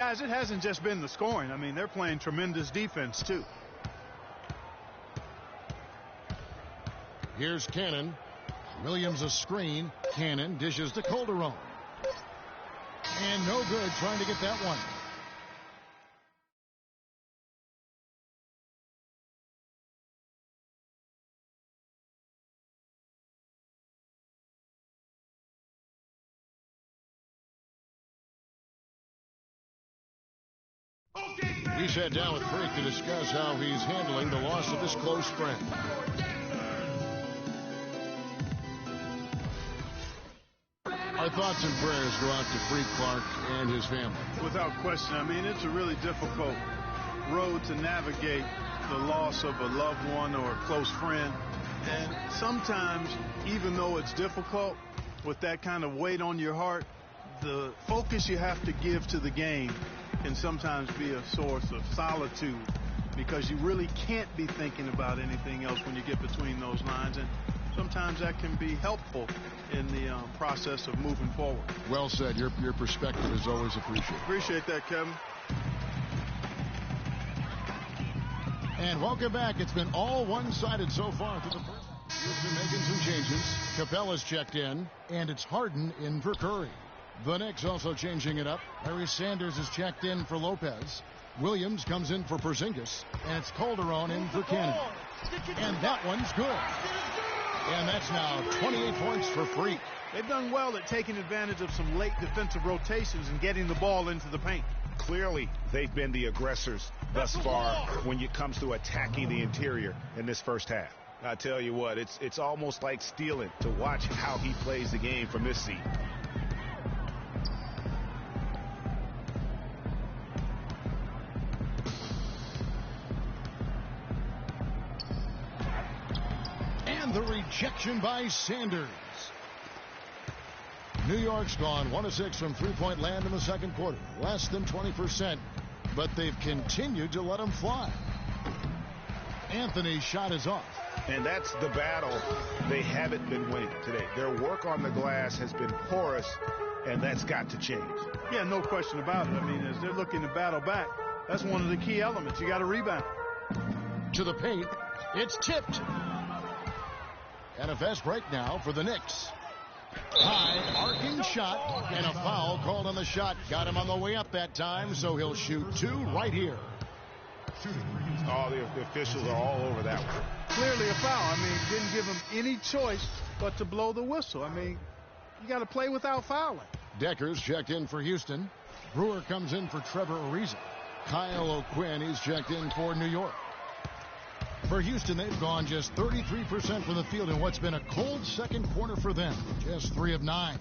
Guys, it hasn't just been the scoring. I mean, they're playing tremendous defense, too. Here's Cannon. Williams a screen. Cannon dishes to Calderon. And no good trying to get that one. We sat down with Freak to discuss how he's handling the loss of his close friend. Our thoughts and prayers go out to Freak Clark and his family. Without question. I mean, it's a really difficult road to navigate the loss of a loved one or a close friend. And sometimes, even though it's difficult, with that kind of weight on your heart, the focus you have to give to the game can sometimes be a source of solitude, because you really can't be thinking about anything else when you get between those lines, and sometimes that can be helpful in the process of moving forward. Well said. Your perspective is always appreciated. Appreciate that, Kevin. And welcome back. It's been all one-sided so far through the first. Houston making some changes. Capella's checked in, and it's Harden in for Curry. The Knicks also changing it up. Larry Sanders is checked in for Lopez. Williams comes in for Porzingis. And it's Calderon in for Cannon. And that one's good. And that's now 28 points for Freak. They've done well at taking advantage of some late defensive rotations and getting the ball into the paint. Clearly, they've been the aggressors thus far when it comes to attacking the interior in this first half. I tell you what, it's almost like stealing to watch how he plays the game from this seat. The rejection by Sanders. New York's gone 1 of 6 from three-point land in the second quarter. Less than 20%, but they've continued to let them fly. Anthony's shot is off. And that's the battle they haven't been winning today. Their work on the glass has been porous, and that's got to change. Yeah, no question about it. I mean, as they're looking to battle back, that's one of the key elements. You got to rebound. To the paint. It's tipped. And a fast break now for the Knicks. High arcing shot, and a foul called on the shot. Got him on the way up that time, so he'll shoot two right here. Oh, the officials are all over that one. Clearly a foul. I mean, didn't give him any choice but to blow the whistle. I mean, you got to play without fouling. Decker's checked in for Houston. Brewer comes in for Trevor Ariza. Kyle O'Quinn is checked in for New York. For Houston, they've gone just 33% from the field in what's been a cold second quarter for them. Just 3 of 9.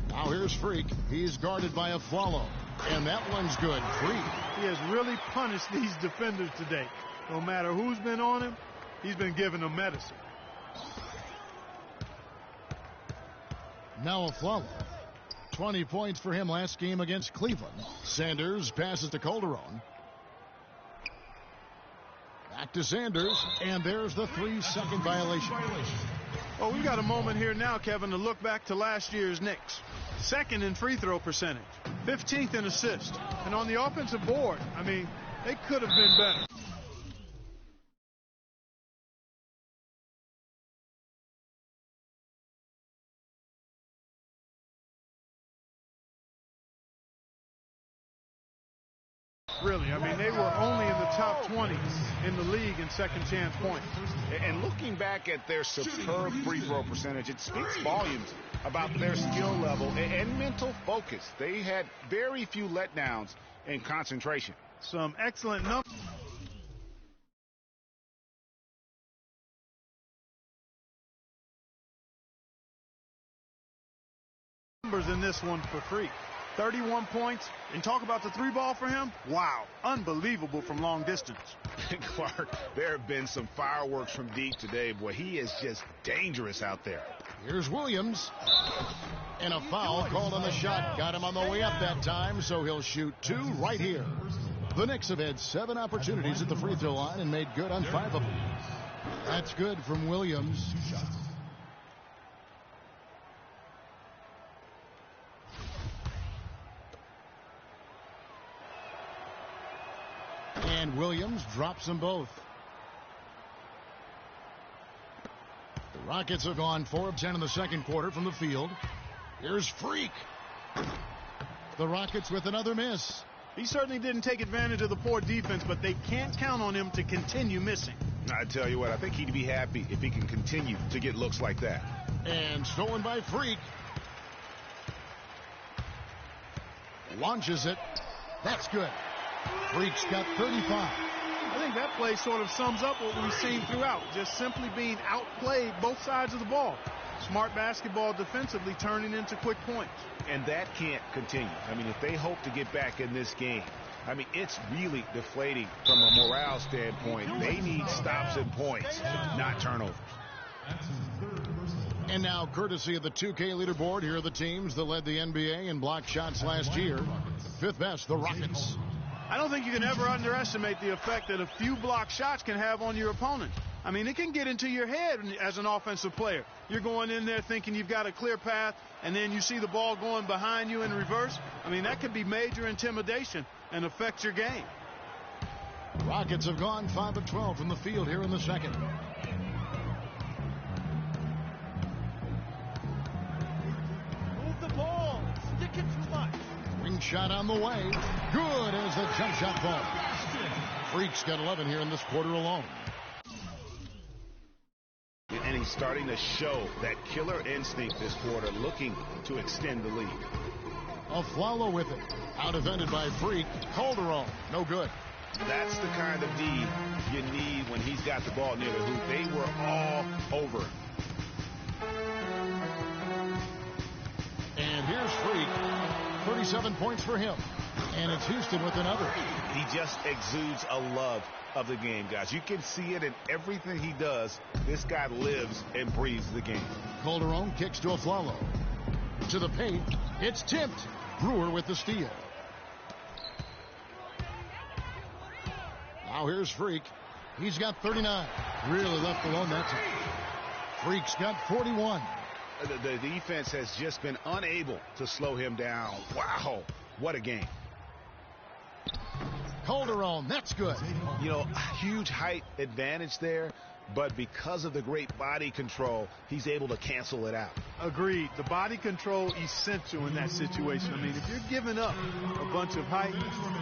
Now here's Freak. He's guarded by a Afflalo. And that one's good. Freak. He has really punished these defenders today. No matter who's been on him, he's been giving them medicine. Now Afflalo. 20 points for him last game against Cleveland. Sanders passes to Calderon. Back to Sanders, and there's the 3-second violation. Well, we've got a moment here now, Kevin, to look back to last year's Knicks. Second in free throw percentage, 15th in assists. And on the offensive board, I mean, they could have been better. Really, I mean, they were only in the top 20 in the league in second chance points. And looking back at their superb free throw percentage, it speaks volumes about their skill level and mental focus. They had very few letdowns in concentration. Some excellent numbers in this one for Freak. 31 points, and talk about the three ball for him. Wow, unbelievable from long distance. Clark, there have been some fireworks from deep today. Boy, he is just dangerous out there. Here's Williams. And a foul called on the shot. Got him on the way up that time, so he'll shoot two right here. The Knicks have had 7 opportunities at the free throw line and made good on 5 of them. That's good from Williams. And Williams drops them both. The Rockets have gone 4 of 10 in the second quarter from the field. Here's Freak. The Rockets with another miss. He certainly didn't take advantage of the poor defense, but they can't count on him to continue missing. I tell you what, I think he'd be happy if he can continue to get looks like that. And stolen by Freak. Launches it. That's good. Freak's got 35. I think that play sort of sums up what we've seen throughout. Just simply being outplayed both sides of the ball. Smart basketball defensively turning into quick points. And that can't continue. I mean, if they hope to get back in this game, I mean, it's really deflating from a morale standpoint. They need stops and points, not turnovers. And now, courtesy of the 2K leaderboard, here are the teams that led the NBA in block shots last year. Fifth best, the Rockets. I don't think you can ever underestimate the effect that a few block shots can have on your opponent. I mean, it can get into your head as an offensive player. You're going in there thinking you've got a clear path, and then you see the ball going behind you in reverse. I mean, that could be major intimidation and affect your game. Rockets have gone 5 of 12 from the field here in the second. Move the ball. Sticking too much. Ring shot on the way. Good as the jump shot falls. Freak's got 11 here in this quarter alone. And he's starting to show that killer instinct this quarter, looking to extend the lead. Aflalo with it. Out defended by Freak. Calderon. No good. That's the kind of D you need when he's got the ball near the hoop. They were all over him. And here's Freak. 37 points for him. And it's Houston with another. He just exudes a love of the game, guys. You can see it in everything he does. This guy lives and breathes the game. Calderon kicks to Aflalo. To the paint. It's tipped. Brewer with the steal. Now here's Freak. He's got 39. Really left alone that time. Freak's got 41. The defense has just been unable to slow him down. Wow, what a game. Calderon, that's good. You know, huge height advantage there, but because of the great body control, he's able to cancel it out. Agreed. The body control essential in that situation. I mean, if you're giving up a bunch of height,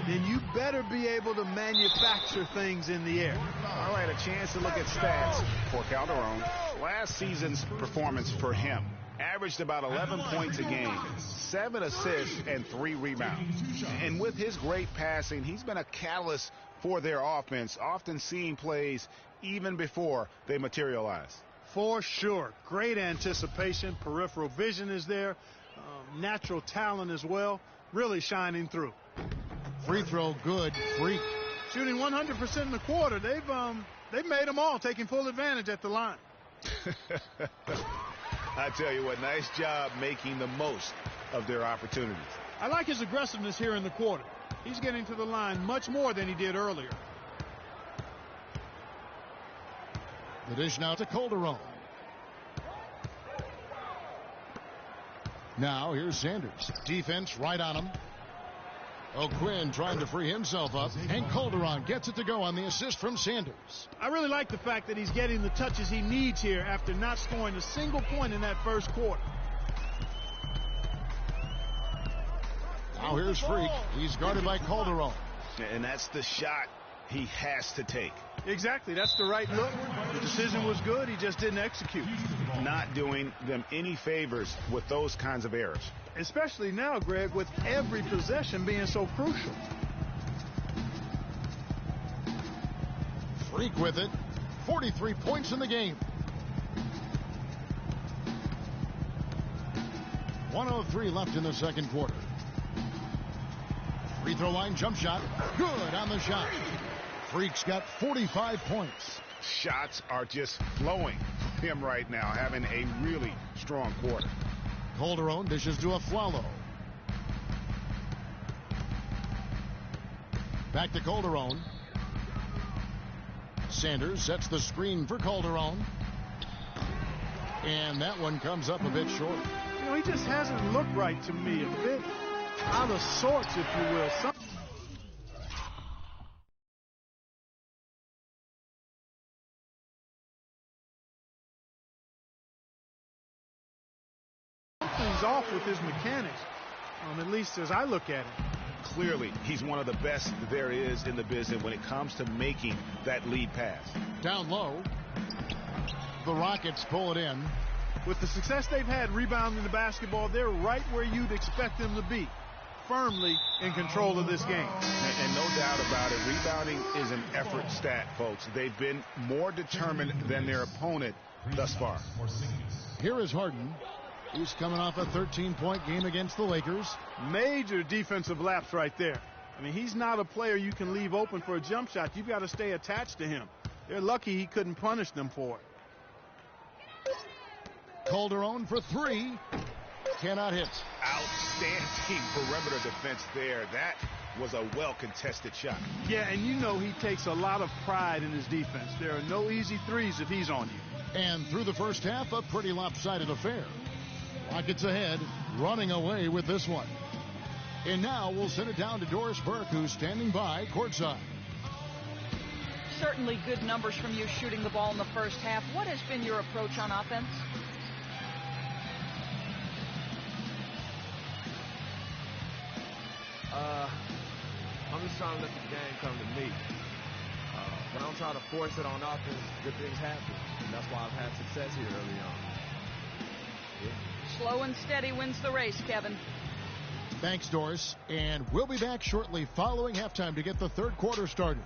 then you better be able to manufacture things in the air. All right, a chance to look at stats for Calderon. Last season's performance for him averaged about 11 points a game, 7 assists, and 3 rebounds. And with his great passing, he's been a catalyst for their offense, often seeing plays even before they materialize. For sure. Great anticipation. Peripheral vision is there. Natural talent as well. Really shining through. Free throw good. Freak. Shooting 100% in the quarter. They've made them all, taking full advantage at the line. I tell you what, nice job making the most of their opportunities. I like his aggressiveness here in the quarter. He's getting to the line much more than he did earlier. The dish now to Calderon. Now here's Sanders. Defense right on him. O'Quinn trying to free himself up. And Calderon gets it to go on the assist from Sanders. I really like the fact that he's getting the touches he needs here after not scoring a single point in that first quarter. Now here's Freak. He's guarded by Calderon. And that's the shot he has to take. Exactly. That's the right look. The decision was good. He just didn't execute. Not doing them any favors with those kinds of errors. Especially now, Greg, with every possession being so crucial. Freak with it. 43 points in the game. 1:03 left in the second quarter. Free throw line jump shot. Good on the shot. Freak's got 45 points. Shots are just flowing him right now, having a really strong quarter. Calderon dishes to Aflalo. Back to Calderon. Sanders sets the screen for Calderon. And that one comes up a bit short. You know, he just hasn't looked right to me. A bit out of sorts, if you will. with his mechanics, at least as I look at it. Clearly, he's one of the best there is in the business when it comes to making that lead pass. Down low. The Rockets pull it in. With the success they've had rebounding the basketball, they're right where you'd expect them to be, firmly in control of this game. And no doubt about it, rebounding is an effort stat, folks. They've been more determined than their opponent thus far. Here is Harden. He's coming off a 13-point game against the Lakers. Major defensive lapse right there. I mean, he's not a player you can leave open for a jump shot. You've got to stay attached to him. They're lucky he couldn't punish them for it. Calderon for three. Cannot hit. Outstanding perimeter defense there. That was a well-contested shot. Yeah, and you know he takes a lot of pride in his defense. There are no easy threes if he's on you. And through the first half, a pretty lopsided affair. Rockets ahead, running away with this one. And now we'll send it down to Doris Burke, who's standing by courtside. Certainly good numbers from you shooting the ball in the first half. What has been your approach on offense? I'm just trying to let the game come to me. When I don't try to force it on offense, good things happen. And that's why I've had success here early on. Yeah. Slow and steady wins the race, Kevin. Thanks, Doris. And we'll be back shortly following halftime to get the third quarter started.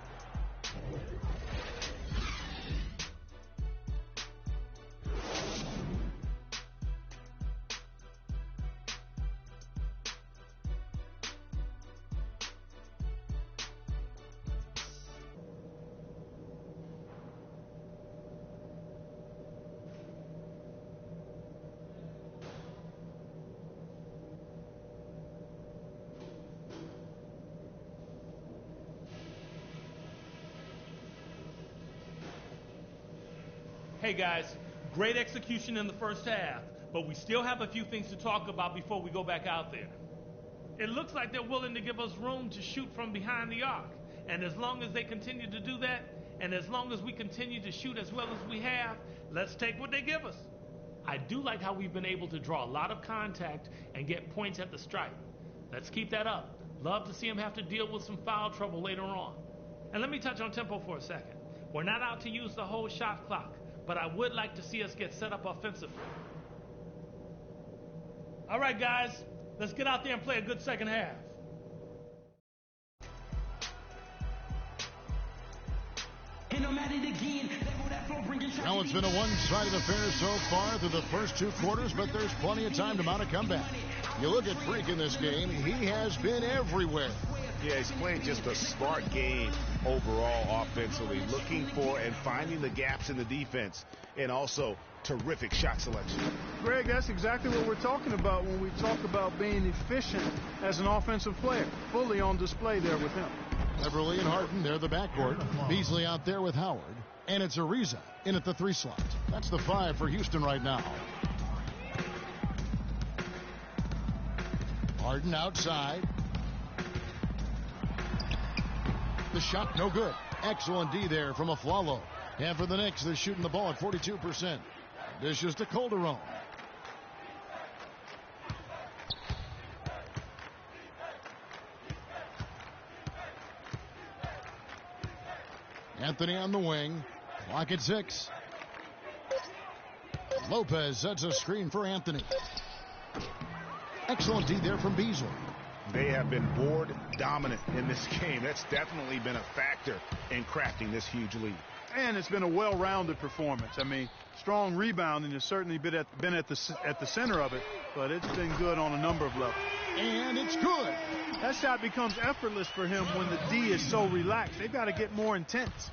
Hey guys, great execution in the first half, but we still have a few things to talk about before we go back out there. It looks like they're willing to give us room to shoot from behind the arc, and as long as they continue to do that, and as long as we continue to shoot as well as we have, let's take what they give us. I do like how we've been able to draw a lot of contact and get points at the stripe. Let's keep that up. Love to see them have to deal with some foul trouble later on. And let me touch on tempo for a second. We're not out to use the whole shot clock, but I would like to see us get set up offensively. All right, guys, let's get out there and play a good second half. Well, it's been a one-sided affair so far through the first two quarters, but there's plenty of time to mount a comeback. You look at Freak in this game, he has been everywhere. Yeah, he's playing just a smart game overall offensively, looking for and finding the gaps in the defense, and also terrific shot selection. Greg, that's exactly what we're talking about when we talk about being efficient as an offensive player. Fully on display there with him. Beverly and Harden, they're the backcourt. Beasley out there with Howard. And it's Ariza in at the 3 slot. That's the 5 for Houston right now. Harden outside. The shot no good. Excellent D there from Aflalo. And for the Knicks, they're shooting the ball at 42%. Dishes to Calderon. Anthony on the wing. Clock at 6. Lopez sets a screen for Anthony. Excellent D there from Beasley. They have been board dominant in this game. That's definitely been a factor in crafting this huge lead. And it's been a well-rounded performance. I mean, strong rebounding has certainly been at the center of it, but it's been good on a number of levels. And it's good. That shot becomes effortless for him when the D is so relaxed. They've got to get more intense.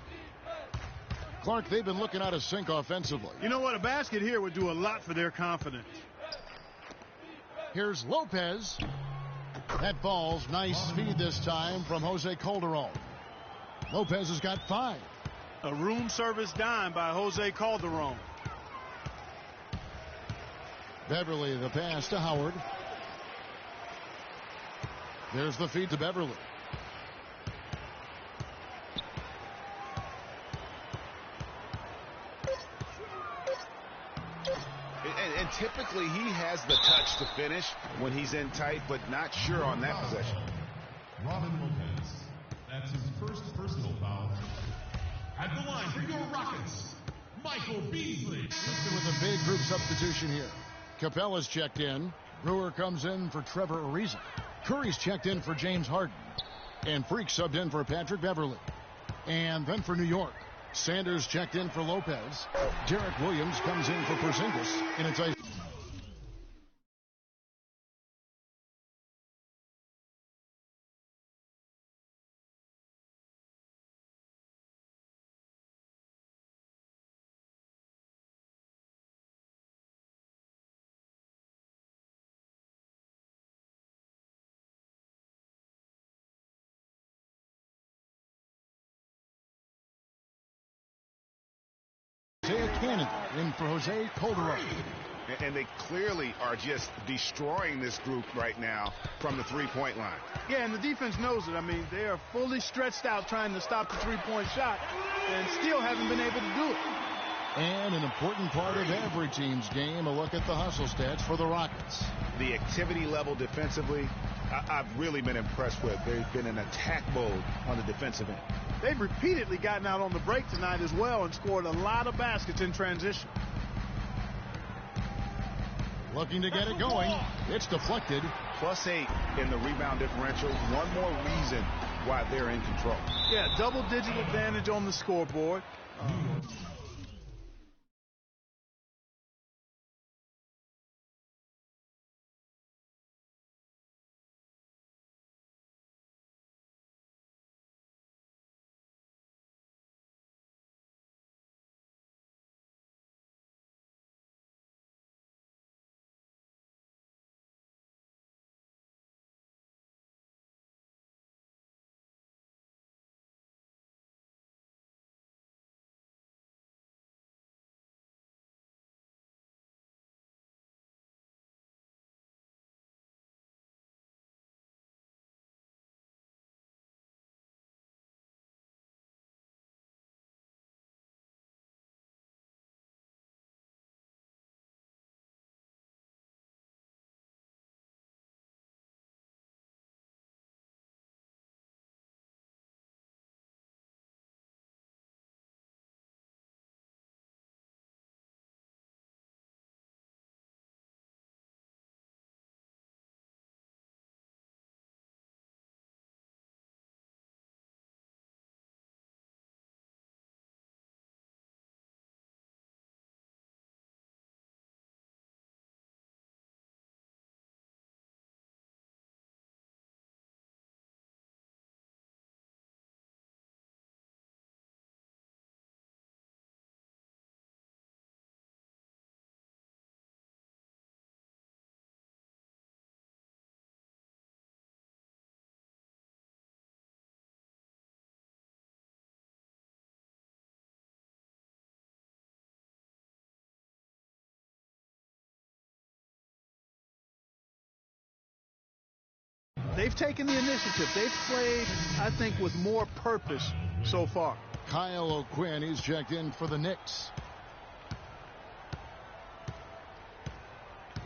Clark, they've been looking out of sync offensively. You know what? A basket here would do a lot for their confidence. Here's Lopez. That falls. Nice feed this time from Jose Calderon. Lopez has got 5. A room service dime by Jose Calderon. Beverly, the pass to Howard. There's the feed to Beverly. And typically he has the touch to finish when he's in tight, but not sure on that possession. Robin Lopez. That's his first personal foul. At the line for your Rockets, Michael Beasley. Houston with a big group substitution here. Capella's checked in. Brewer comes in for Trevor Ariza. Curry's checked in for James Harden. And Freak subbed in for Patrick Beverly. And then for New York, Sanders checked in for Lopez. Derek Williams comes in for Porzingis. And it's a Cannon in for Jose Calderon. And they clearly are just destroying this group right now from the three-point line. Yeah, and the defense knows it. I mean, they are fully stretched out trying to stop the three-point shot and still haven't been able to do it. And an important part of every team's game, a look at the hustle stats for the Rockets. The activity level defensively, I've really been impressed with. They've been in attack mode on the defensive end. They've repeatedly gotten out on the break tonight as well and scored a lot of baskets in transition. Looking to get it going. It's deflected. +8 in the rebound differential. One more reason why they're in control. Yeah, double-digit advantage on the scoreboard. They've taken the initiative. They've played, I think, with more purpose so far. Kyle O'Quinn, he's checked in for the Knicks.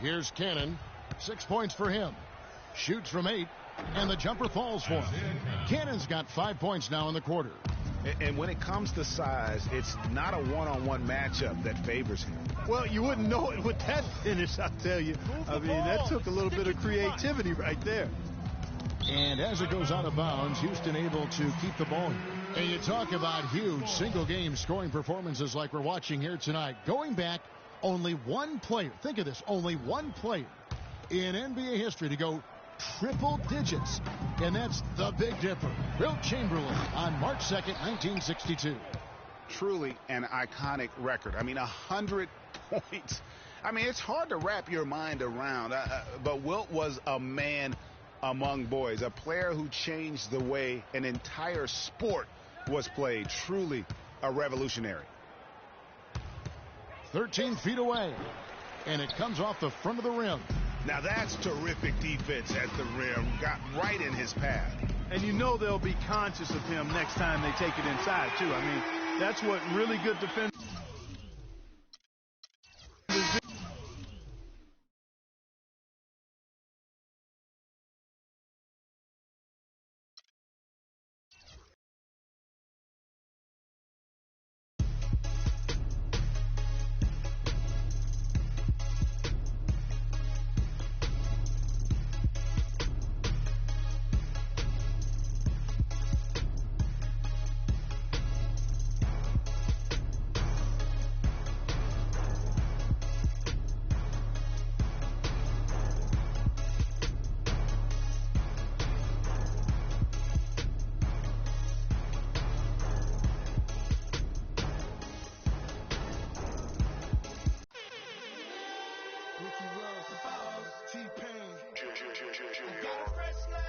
Here's Cannon. 6 points for him. Shoots from 8, and the jumper falls for him. Cannon's got 5 points now in the quarter. And when it comes to size, it's not a one-on-one matchup that favors him. Well, you wouldn't know it with that finish, I'll tell you. I mean, that took a little bit of creativity right there. And as it goes out of bounds, Houston able to keep the ball. And you talk about huge single-game scoring performances like we're watching here tonight. Going back, only one player, think of this, only one player in NBA history to go triple digits. And that's the Big Dipper, Wilt Chamberlain, on March 2nd, 1962. Truly an iconic record. I mean, 100 points. I mean, it's hard to wrap your mind around. But Wilt was a man among boys, a player who changed the way an entire sport was played. Truly a revolutionary. 13 feet away, and it comes off the front of the rim. Now that's terrific defense at the rim. Got right in his path. And you know they'll be conscious of him next time they take it inside, too. I mean, that's what really good defense. Got a fresh